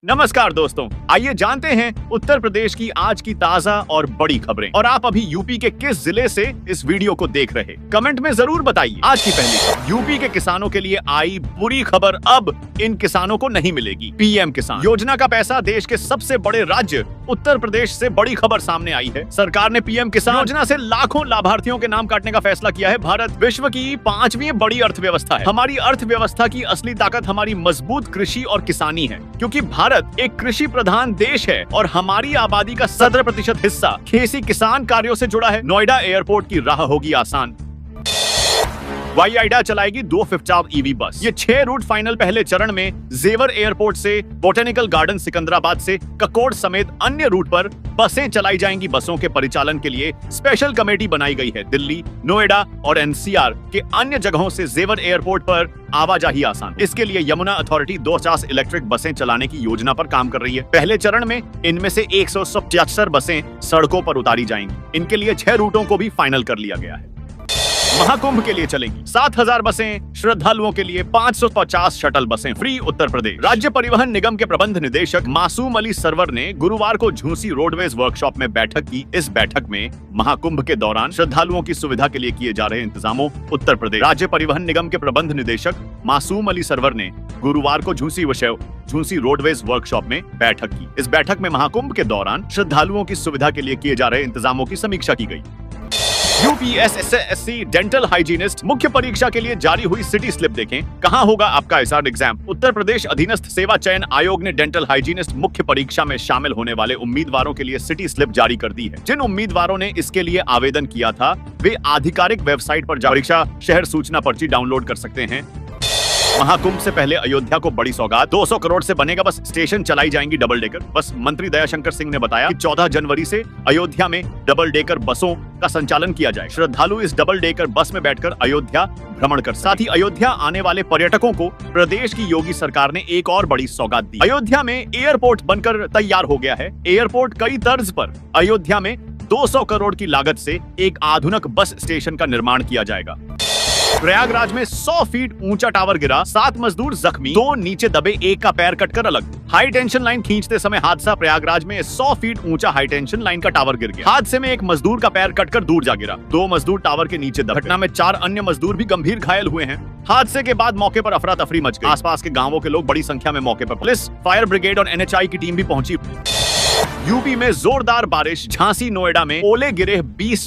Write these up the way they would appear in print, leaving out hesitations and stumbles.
नमस्कार दोस्तों, आइए जानते हैं उत्तर प्रदेश की आज की ताजा और बड़ी खबरें। और आप अभी यूपी के किस जिले से इस वीडियो को देख रहे, कमेंट में जरूर बताइए। आज की पहली खबर, यूपी के किसानों के लिए आई बुरी खबर, अब इन किसानों को नहीं मिलेगी पीएम किसान योजना का पैसा। देश के सबसे बड़े राज्य उत्तर प्रदेश से बड़ी खबर सामने आई है। सरकार ने पीएम किसान योजना से लाखों लाभार्थियों के नाम काटने का फैसला किया है। भारत विश्व की 5वीं बड़ी अर्थव्यवस्था है। हमारी अर्थव्यवस्था की असली ताकत हमारी मजबूत कृषि और किसानी है, क्योंकि भारत एक कृषि प्रधान देश है और हमारी आबादी का 17% हिस्सा खेती किसान कार्यों से जुड़ा है। नोएडा एयरपोर्ट की राह होगी आसान। वाईआईडा चलाएगी 2 50 ईवी बस। ये 6 रूट फाइनल पहले चरण में जेवर एयरपोर्ट से बोटेनिकल गार्डन सिकंदराबाद से ककोड़ समेत अन्य रूट पर बसें चलाई जाएंगी। बसों के परिचालन के लिए स्पेशल कमेटी बनाई गई है। दिल्ली, नोएडा और एनसीआर के अन्य जगहों से जेवर एयरपोर्ट पर आवाजाही आसान। इसके लिए यमुना अथॉरिटी 250 इलेक्ट्रिक बसें चलाने की योजना पर काम कर रही है। पहले चरण में इनमें से 175 बसें सड़कों पर उतारी जाएंगी। इनके लिए 6 रूटों को भी फाइनल कर लिया गया है। महाकुंभ के लिए चलेंगी 7000 बसें, श्रद्धालुओं के लिए 550 शटल बसें फ्री। उत्तर प्रदेश राज्य परिवहन निगम के प्रबंध निदेशक मासूम अली सरवर ने गुरुवार को झूसी रोडवेज वर्कशॉप में बैठक की। इस बैठक में महाकुंभ के दौरान श्रद्धालुओं की सुविधा के लिए किए जा रहे इंतजामों उत्तर प्रदेश राज्य परिवहन निगम के प्रबंध निदेशक मासूम अली सरवर ने गुरुवार को झूसी रोडवेज वर्कशॉप में बैठक की। इस बैठक में महाकुंभ के दौरान श्रद्धालुओं की सुविधा के लिए किए जा रहे इंतजामों की समीक्षा की गई। यूपीएसएससी डेंटल हाइजीनिस्ट मुख्य परीक्षा के लिए जारी हुई सिटी स्लिप देखें, कहां होगा आपका एसआर एग्जाम। उत्तर प्रदेश अधीनस्थ सेवा चयन आयोग ने डेंटल हाइजीनिस्ट मुख्य परीक्षा में शामिल होने वाले उम्मीदवारों के लिए सिटी स्लिप जारी कर दी है। जिन उम्मीदवारों ने इसके लिए आवेदन किया था वे आधिकारिक वेबसाइट पर परीक्षा शहर सूचना पर्ची डाउनलोड कर सकते हैं। महाकुंभ से पहले अयोध्या को बड़ी सौगात, 200 करोड़ से बनेगा बस स्टेशन, चलाई जाएंगी डबल डेकर बस। मंत्री दयाशंकर सिंह ने बताया कि 14 जनवरी से अयोध्या में डबल डेकर बसों का संचालन किया जाए। श्रद्धालु इस डबल डेकर बस में बैठकर अयोध्या भ्रमण कर। साथ ही अयोध्या आने वाले पर्यटकों को प्रदेश की योगी सरकार ने एक और बड़ी सौगात दी। अयोध्या में एयरपोर्ट बनकर तैयार हो गया है। एयरपोर्ट कई तर्ज पर अयोध्या में 200 करोड़ की लागत से एक आधुनिक बस स्टेशन का निर्माण किया जाएगा। प्रयागराज में 100 फीट ऊंचा टावर गिरा, 7 मजदूर जख्मी, 2 नीचे दबे, 1 का पैर कटकर अलग। हाई टेंशन लाइन खींचते समय हादसा। प्रयागराज में 100 फीट ऊंचा हाई टेंशन लाइन का टावर गिर गया। हादसे में 1 मजदूर का पैर कटकर दूर जा गिरा, 2 मजदूर टावर के नीचे दबे। घटना में 4 अन्य मजदूर भी गंभीर घायल हुए हैं। हादसे के बाद मौके पर अफरा तफरी मच गई। आसपास के गांवों के लोग बड़ी संख्या में मौके पर। पुलिस, फायर ब्रिगेड और एनएचआई की टीम भी पहुंची। यूपी में जोरदार बारिश, झांसी नोएडा में ओले गिरे 20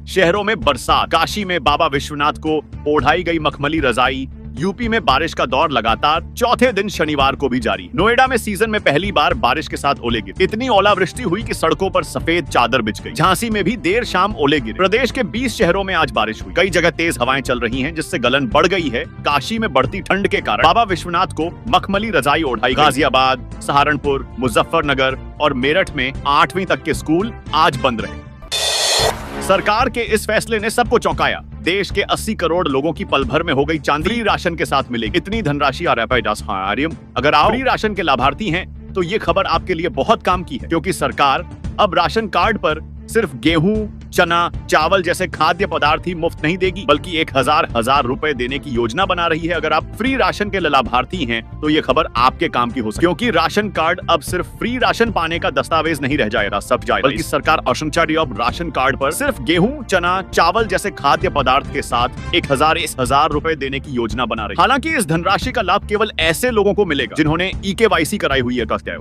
शहरों में बरसात। काशी में बाबा विश्वनाथ को ओढ़ाई गई मखमली रजाई। यूपी में बारिश का दौर लगातार चौथे दिन शनिवार को भी जारी। नोएडा में सीजन में पहली बार बारिश के साथ ओले गिरे। इतनी ओलावृष्टि हुई कि सड़कों पर सफेद चादर बिछ गई। झांसी में भी देर शाम ओले गिरे। प्रदेश के 20 शहरों में आज बारिश हुई। कई जगह तेज हवाएं चल रही हैं, जिससे गलन बढ़ गई है। काशी में बढ़ती ठंड के कारण बाबा विश्वनाथ को मखमली रजाई ओढ़ाई। गाजियाबाद, सहारनपुर, मुजफ्फरनगर और मेरठ में 8वीं तक के स्कूल आज बंद रहे। सरकार के इस फैसले ने सबको चौंकाया। देश के 80 करोड़ लोगों की पल भर में हो गई चांदी राशन के साथ मिलेगी। इतनी धनराशि अगर आप फ्री राशन के लाभार्थी हैं तो ये खबर आपके लिए बहुत काम की है, क्योंकि सरकार अब राशन कार्ड पर सिर्फ गेहूं, चना, चावल जैसे खाद्य पदार्थ ही मुफ्त नहीं देगी, बल्कि 1000 रुपए देने की योजना बना रही है। अगर आप फ्री राशन के लाभार्थी हैं तो ये खबर आपके काम की हो सकती है, क्योंकि राशन कार्ड अब सिर्फ फ्री राशन पाने का दस्तावेज नहीं रह जाएगा, बल्कि सरकार असंख्य अब राशन कार्ड पर सिर्फ गेहूं, चना, चावल जैसे खाद्य पदार्थ के साथ 1000 रुपए देने की योजना बना रही है। हालांकि इस धनराशि का लाभ केवल ऐसे लोगों को मिलेगा जिन्होंने EKYC कराई हुई है।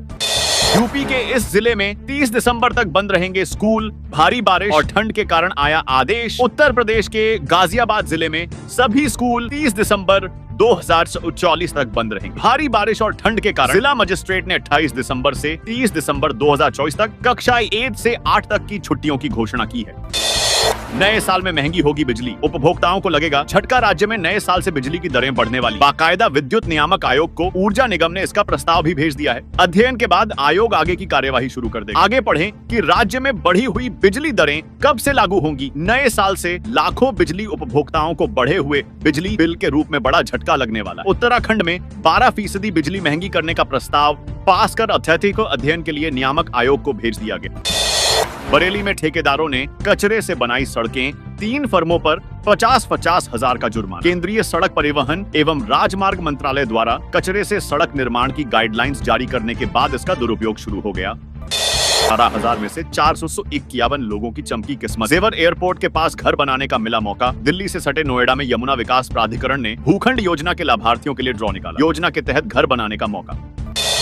यूपी के इस जिले में 30 दिसंबर तक बंद रहेंगे स्कूल। भारी बारिश और ठंड के कारण आया आदेश। उत्तर प्रदेश के गाजियाबाद जिले में सभी स्कूल 30 दिसंबर 2024 तक बंद रहेंगे। भारी बारिश और ठंड के कारण जिला मजिस्ट्रेट ने 28 दिसंबर से 30 दिसंबर 2024 तक कक्षा 1 से 8 तक की छुट्टियों की घोषणा की है। नए साल में महंगी होगी बिजली, उपभोक्ताओं को लगेगा झटका। राज्य में नए साल से बिजली की दरें बढ़ने वाली। बाकायदा विद्युत नियामक आयोग को ऊर्जा निगम ने इसका प्रस्ताव भी भेज दिया है। अध्ययन के बाद आयोग आगे की कार्यवाही शुरू कर देगा। आगे पढ़ें कि राज्य में बढ़ी हुई बिजली दरें कब से लागू होंगी। नए साल से लाखों बिजली उपभोक्ताओं को बढ़े हुए बिजली बिल के रूप में बड़ा झटका लगने वाला। उत्तराखंड में 12% बिजली महंगी करने का प्रस्ताव पास कर अत्यधिक अध्ययन के लिए नियामक आयोग को भेज दिया गया। बरेली में ठेकेदारों ने कचरे से बनाई सड़कें, 3 फर्मों पर 50-50 हजार का जुर्माना। केंद्रीय सड़क परिवहन एवं राजमार्ग मंत्रालय द्वारा कचरे से सड़क निर्माण की गाइडलाइंस जारी करने के बाद इसका दुरुपयोग शुरू हो गया। 18,000 में से 451 लोगों की चमकी किस्मत। जेवर एयरपोर्ट के पास घर बनाने का मिला मौका। दिल्ली से सटे नोएडा में यमुना विकास प्राधिकरण ने भूखंड योजना के लाभार्थियों के लिए ड्रॉ निकाला। योजना के तहत घर बनाने का मौका।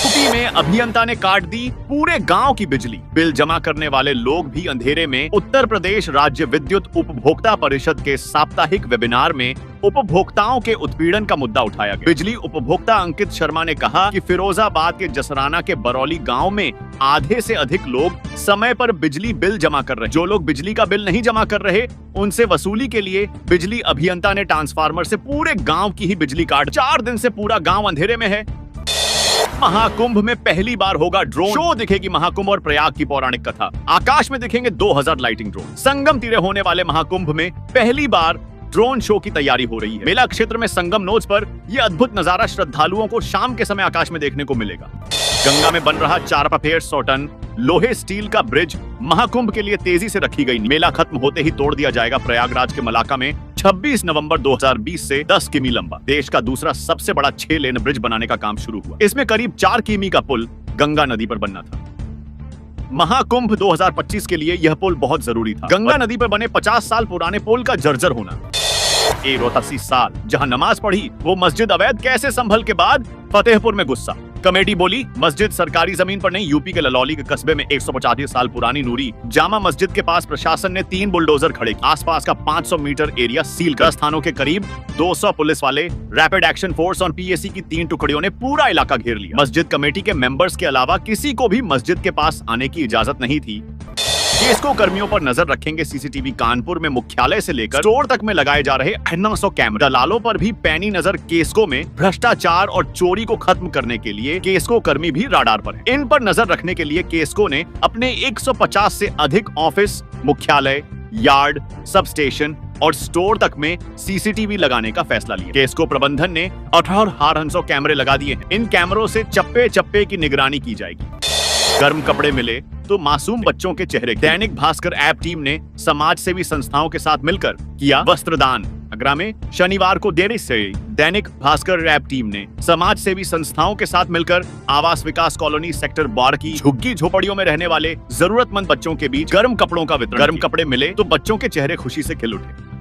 यूपी में अभियंता ने काट दी पूरे गांव की बिजली। बिल जमा करने वाले लोग भी अंधेरे में। उत्तर प्रदेश राज्य विद्युत उपभोक्ता परिषद के साप्ताहिक वेबिनार में उपभोक्ताओं के उत्पीड़न का मुद्दा उठाया गया। बिजली उपभोक्ता अंकित शर्मा ने कहा कि फिरोजाबाद के जसराना के बरौली गांव में आधे से अधिक लोग समय पर बिजली बिल जमा कर रहे। जो लोग बिजली का बिल नहीं जमा कर रहे, उनसे वसूली के लिए बिजली अभियंता ने ट्रांसफार्मर से पूरे गांव की ही बिजली काट। 4 दिन से पूरा गांव अंधेरे में है। महाकुंभ में पहली बार होगा ड्रोन शो। दिखेगी महाकुंभ और प्रयाग की पौराणिक कथा। आकाश में दिखेंगे 2000 लाइटिंग ड्रोन। संगम तीरे होने वाले महाकुंभ में पहली बार ड्रोन शो की तैयारी हो रही है। मेला क्षेत्र में संगम नोच पर यह अद्भुत नजारा श्रद्धालुओं को शाम के समय आकाश में देखने को मिलेगा। गंगा में बन रहा 4.5 टन लोहे स्टील का ब्रिज महाकुंभ के लिए तेजी से रखी गई। मेला खत्म होते ही तोड़ दिया जाएगा। प्रयागराज के मलाका में 26 नवंबर 2020 से 10 किमी लंबा देश का दूसरा सबसे बड़ा 6 लेन ब्रिज बनाने का काम शुरू हुआ। इसमें करीब 4 किमी का पुल गंगा नदी पर बनना था। महाकुंभ 2025 के लिए यह पुल बहुत जरूरी था। गंगा नदी पर बने 50 साल पुराने पुल का जर्जर होना। 83 साल जहां नमाज पढ़ी वो मस्जिद अवैध कैसे संभल के बाद फतेहपुर में गुस्सा। कमेटी बोली मस्जिद सरकारी जमीन पर नहीं। यूपी के ललौली के कस्बे में 185 साल पुरानी नूरी जामा मस्जिद के पास प्रशासन ने 3 बुलडोजर खड़े। आसपास का 500 मीटर एरिया सील कर। स्थानों के करीब 200 पुलिस वाले, रैपिड एक्शन फोर्स और पीएसी की 3 टुकड़ियों ने पूरा इलाका घेर लिया। मस्जिद कमेटी के मेंबर्स के अलावा किसी को भी मस्जिद के पास आने की इजाजत नहीं थी। केस्को कर्मियों पर नजर रखेंगे सीसीटीवी। कानपुर में मुख्यालय से लेकर स्टोर तक में लगाए जा रहे 900 कैमरा। दलालों पर भी पैनी नजर केस्को में। भ्रष्टाचार और चोरी को खत्म करने के लिए केस्को कर्मी भी राडार पर हैं। इन पर नजर रखने के लिए केस्को ने अपने 150 से अधिक ऑफिस, मुख्यालय, यार्ड, सब स्टेशन और स्टोर तक में सीसीटीवी लगाने का फैसला लिया। केस्को प्रबंधन ने 18,500 कैमरे लगा दिए हैं। इन कैमरों से चप्पे चप्पे की निगरानी की जाएगी। गर्म कपड़े मिले तो मासूम बच्चों के चेहरे। दैनिक भास्कर ऐप टीम ने समाज सेवी संस्थाओं के साथ मिलकर किया वस्त्रदान। आगरा में शनिवार को देर से दैनिक भास्कर ऐप टीम ने समाज सेवी संस्थाओं के साथ मिलकर आवास विकास कॉलोनी सेक्टर 12 की झुग्गी झोपड़ियों में रहने वाले जरूरतमंद बच्चों के बीच गर्म कपड़ों का वितरण। गर्म कपड़े मिले तो बच्चों के चेहरे खुशी से खिल उठे।